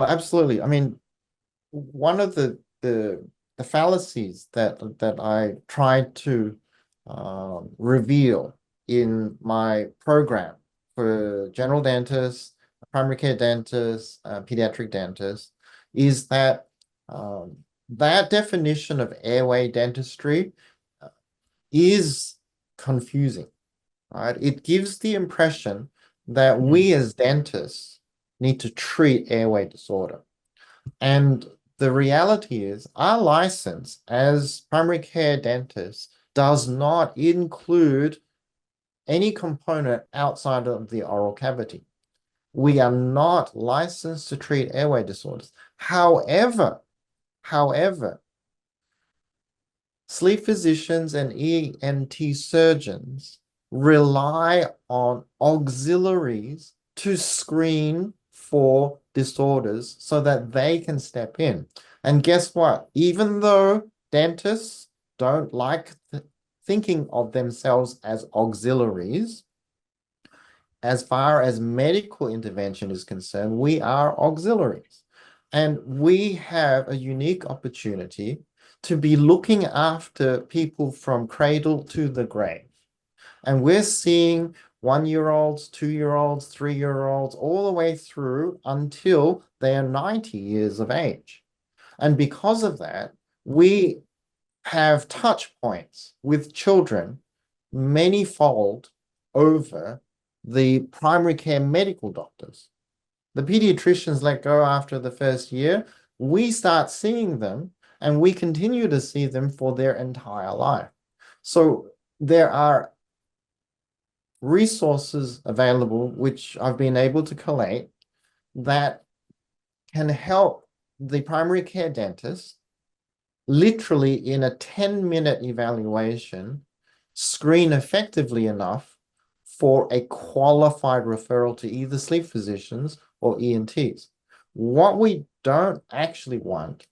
absolutely. I mean, one of the fallacies that I tried to reveal in my program for general dentists, primary care dentists, pediatric dentists, is that that definition of airway dentistry uh, is confusing, right? It gives the impression that Mm. we as dentists need to treat airway disorder. And the reality is, our license as primary care dentists does not include any component outside of the oral cavity. We are not licensed to treat airway disorders. However, sleep physicians and ENT surgeons rely on auxiliaries to screen for disorders so that they can step in. And guess what? Even though dentists don't like thinking of themselves as auxiliaries, as far as medical intervention is concerned, we are auxiliaries. And we have a unique opportunity to be looking after people from cradle to the grave. And we're seeing 1 year olds, 2 year olds, 3 year olds, all the way through until they are 90 years of age. And because of that, we have touch points with children many-fold over the primary care medical doctors. The pediatricians let go after the first year. We start seeing them and we continue to see them for their entire life. So there are resources available, which I've been able to collate, that can help the primary care dentist literally in a 10-minute evaluation screen effectively enough for a qualified referral to either sleep physicians or ENTs. What we don't actually want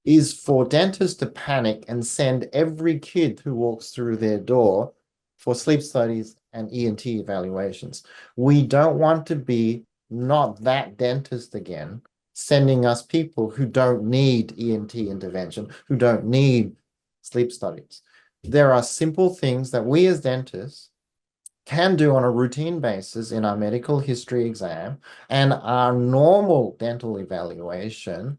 is for dentists to panic and send every kid who walks through their door for sleep studies and ENT evaluations. We don't want to be not that dentist again, sending us people who don't need ENT intervention, who don't need sleep studies. There are simple things that we as dentists can do on a routine basis in our medical history exam and our normal dental evaluation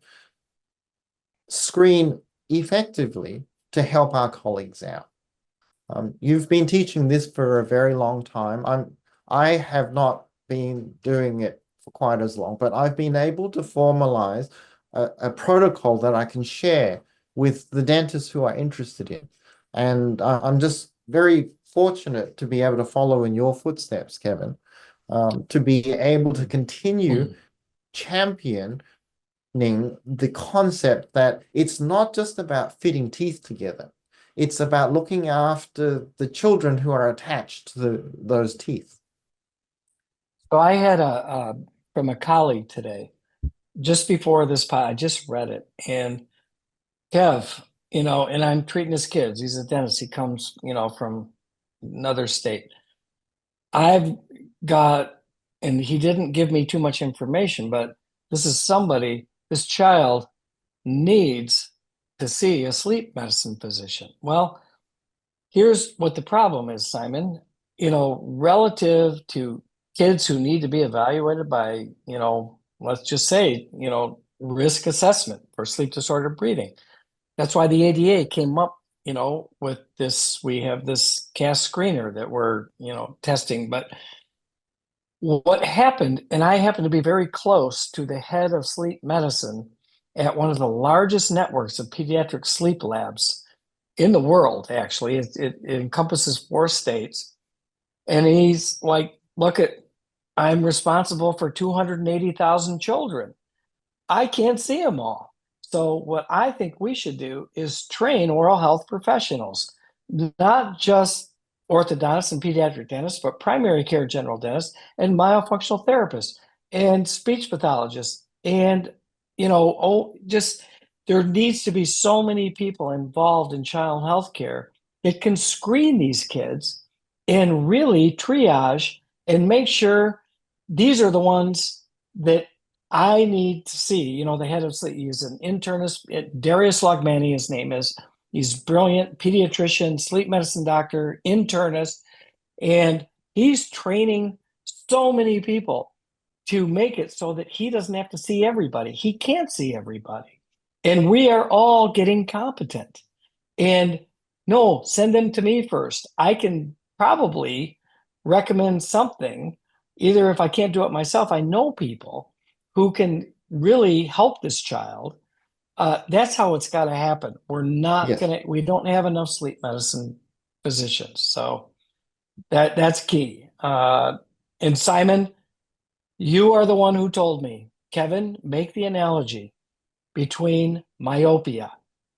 screen effectively to help our colleagues out. You've been teaching this for a very long time. I have not been doing it for quite as long, but I've been able to formalize a protocol that I can share with the dentists who are interested in. And I'm just very fortunate to be able to follow in your footsteps, Kevin, to be able to continue champion the concept that it's not just about fitting teeth together. It's about looking after the children who are attached to those teeth. So I had from a colleague today, just before this pod, I just read it. And Kev, and I'm treating his kids. He's a dentist. He comes, from another state. I've got, and he didn't give me too much information, but this child needs to see a sleep medicine physician. Well, here's what the problem is, Simon. Relative to kids who need to be evaluated by, let's just say, risk assessment for sleep disordered breathing. That's why the ADA came up, with this. We have this CAS screener that we're, testing. But what happened, and I happen to be very close to the head of sleep medicine at one of the largest networks of pediatric sleep labs in the world, actually. It encompasses 4 states. And he's like, I'm responsible for 280,000 children. I can't see them all. So what I think we should do is train oral health professionals, not just orthodontists and pediatric dentists, but primary care general dentists and myofunctional therapists and speech pathologists. And, just there needs to be so many people involved in child health care that can screen these kids and really triage and make sure these are the ones that I need to see, the head of sleep. He's an internist, Darius Logmani, his name is. He's brilliant pediatrician, sleep medicine doctor, internist, and he's training so many people to make it so that he doesn't have to see everybody. He can't see everybody. And we are all getting competent. And no, send them to me first. I can probably recommend something. Either if I can't do it myself, I know people who can really help this child. That's how it's got to happen. Yes. We don't have enough sleep medicine physicians. So that's key. And Simon, you are the one who told me, Kevin, make the analogy between myopia,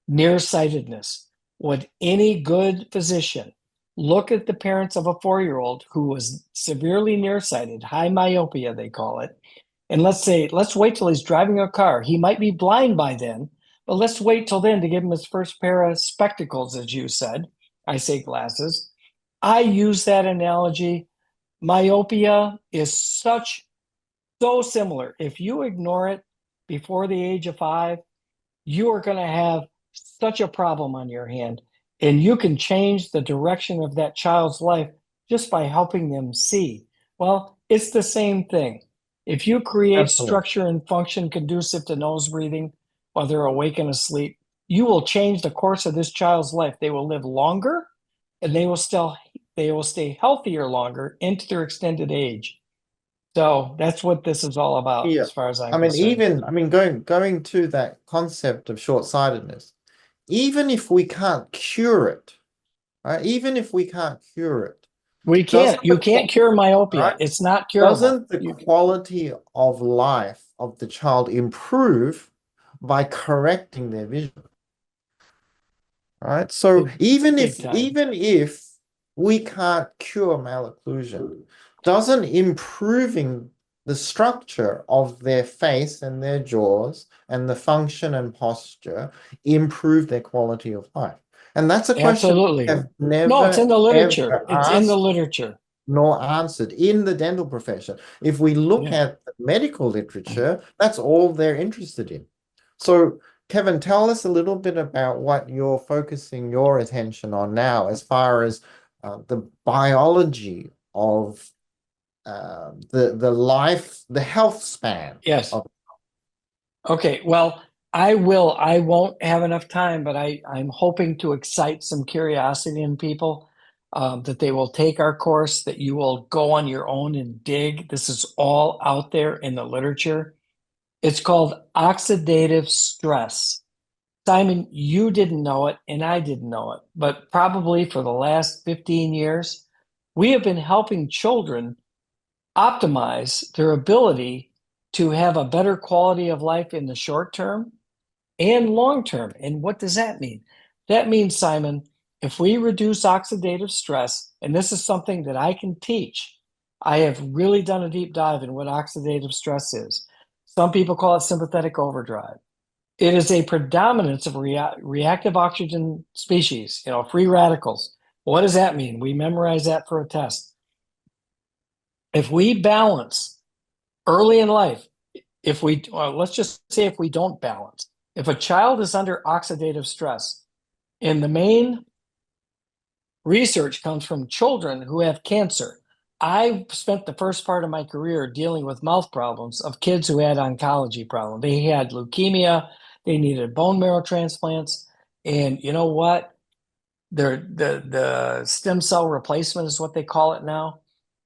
nearsightedness. Would any good physician look at the parents of a 4-year-old who was severely nearsighted, high myopia, they call it, and let's wait till he's driving a car. He might be blind by then, but let's wait till then to give him his first pair of spectacles, as you said. I say glasses. I use that analogy. Myopia is so similar. If you ignore it before the age of 5, you are going to have such a problem on your hand. And you can change the direction of that child's life just by helping them see. Well, it's the same thing. If you create Absolutely. structure and function conducive to nose breathing while they're awake and asleep, you will change the course of this child's life. They will live longer and they will stay healthier longer into their extended age. So that's what this is all about, Yeah. as far as I'm I mean, concerned. going to that concept of short-sightedness, even if we can't cure it, right? Even if we can't cure it, We doesn't can't. You the can't cure myopia. right? It's not curable. Doesn't the You quality of life of the child improve by correcting their vision? Right? So big, even big if time. even if we can't cure malocclusion, doesn't improving the structure of their face and their jaws and the function and posture improve their quality of life? And that's a question we Absolutely. have No, it's in never the literature. ever It's in the asked literature. nor answered in the dental profession. If we look Yeah. at the medical literature, that's all they're interested in. So, Kevin, tell us a little bit about what you're focusing your attention on now, as far as the biology of the health span Yes. of. Okay. Well, I will. I won't have enough time, but I'm hoping to excite some curiosity in people, that they will take our course, that you will go on your own and dig. This is all out there in the literature. It's called oxidative stress. Simon, you didn't know it and I didn't know it, but probably for the last 15 years, we have been helping children optimize their ability to have a better quality of life in the short term and long term. And what does that mean? That means, Simon, if we reduce oxidative stress, and this is something that I can teach, I have really done a deep dive in what oxidative stress is. Some people call it sympathetic overdrive. It is a predominance of reactive oxygen species, free radicals. What does that mean? We memorize that for a test. If we balance early in life, let's just say if we don't balance, if a child is under oxidative stress, and the main research comes from children who have cancer. I spent the first part of my career dealing with mouth problems of kids who had oncology problems. They had leukemia, they needed bone marrow transplants, and you know what? The stem cell replacement is what they call it now.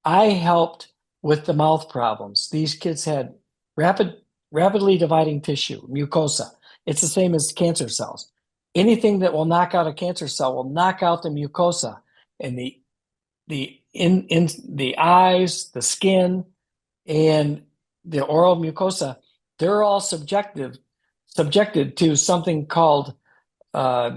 I helped with the mouth problems. These kids had rapid, rapidly dividing tissue, mucosa. It's the same as cancer cells. Anything that will knock out a cancer cell will knock out the mucosa and in the eyes, the skin, and the oral mucosa. They're all subjected to something called uh,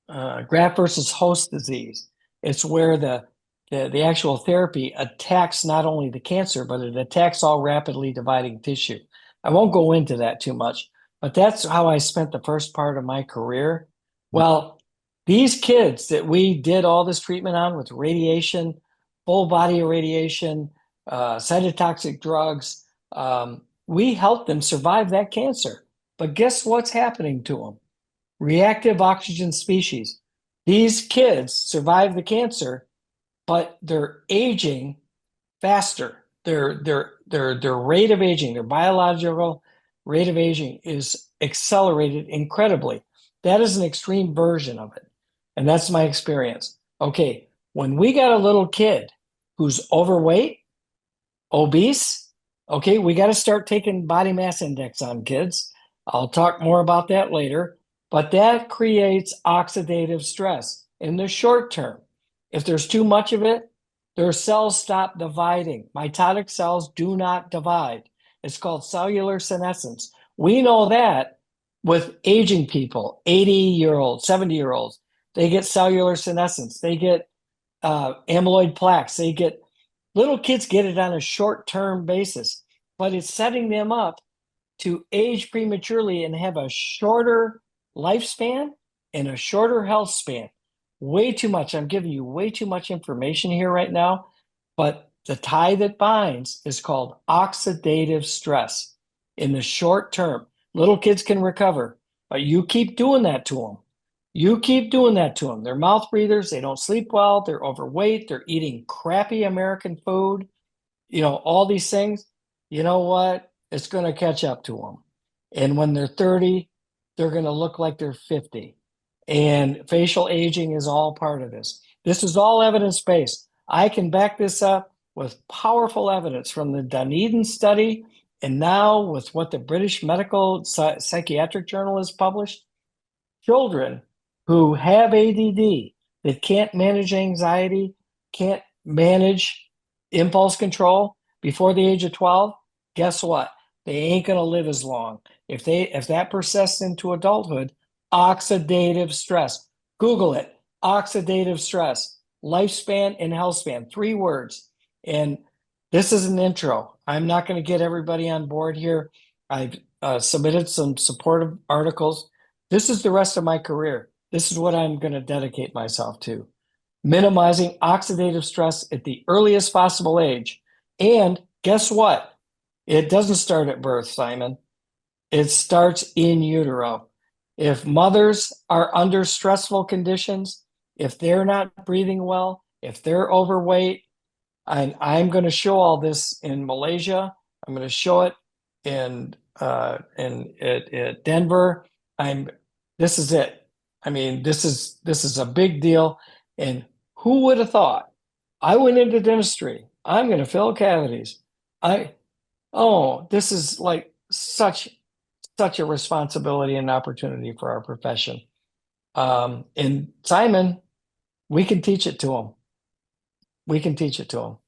graft versus host disease. It's where the actual therapy attacks not only the cancer, but it attacks all rapidly dividing tissue. I won't go into that too much, but that's how I spent the first part of my career. Well, these kids that we did all this treatment on with radiation, full body irradiation, cytotoxic drugs, we help them survive that cancer. But guess what's happening to them? Reactive oxygen species. These kids survive the cancer, but they're aging faster. Their rate of aging, their biological rate of aging is accelerated incredibly. That is an extreme version of it. And that's my experience. Okay, when we got a little kid who's overweight, obese, okay, we got to start taking body mass index on kids. I'll talk more about that later, but that creates oxidative stress in the short term. If there's too much of it, their cells stop dividing. Mitotic cells do not divide. It's called cellular senescence. We know that with aging people, 80-year-olds, 70-year-olds, they get cellular senescence. They get amyloid plaques. They get little kids get it on a short-term basis, but it's setting them up to age prematurely and have a shorter lifespan and a shorter health span. Way too much. I'm giving you way too much information here right now, but the tie that binds is called oxidative stress in the short term. Little kids can recover, but you keep doing that to them. You keep doing that to them. They're mouth breathers. They don't sleep well. They're overweight. They're eating crappy American food. All these things. You know what? It's going to catch up to them. And when they're 30, they're going to look like they're 50. And facial aging is all part of this. This is all evidence-based. I can back this up with powerful evidence from the Dunedin study and now with what the British Medical Psychiatric Journal has published. Children who have ADD, that can't manage anxiety, can't manage impulse control before the age of 12, guess what? They ain't going to live as long. If that persists into adulthood, oxidative stress. Google it. Oxidative stress, lifespan and health span, 3 words. And this is an intro. I'm not going to get everybody on board here. I've submitted some supportive articles. This is the rest of my career. This is what I'm going to dedicate myself to. Minimizing oxidative stress at the earliest possible age. And guess what? It doesn't start at birth, Simon. It starts in utero. If mothers are under stressful conditions, if they're not breathing well, if they're overweight, I'm going to show all this in Malaysia. I'm going to show it in at Denver. This is it. I mean, this is a big deal. And who would have thought? I went into dentistry. I'm going to fill cavities. This is like such a responsibility and opportunity for our profession. And Simon, we can teach it to them. We can teach it to them.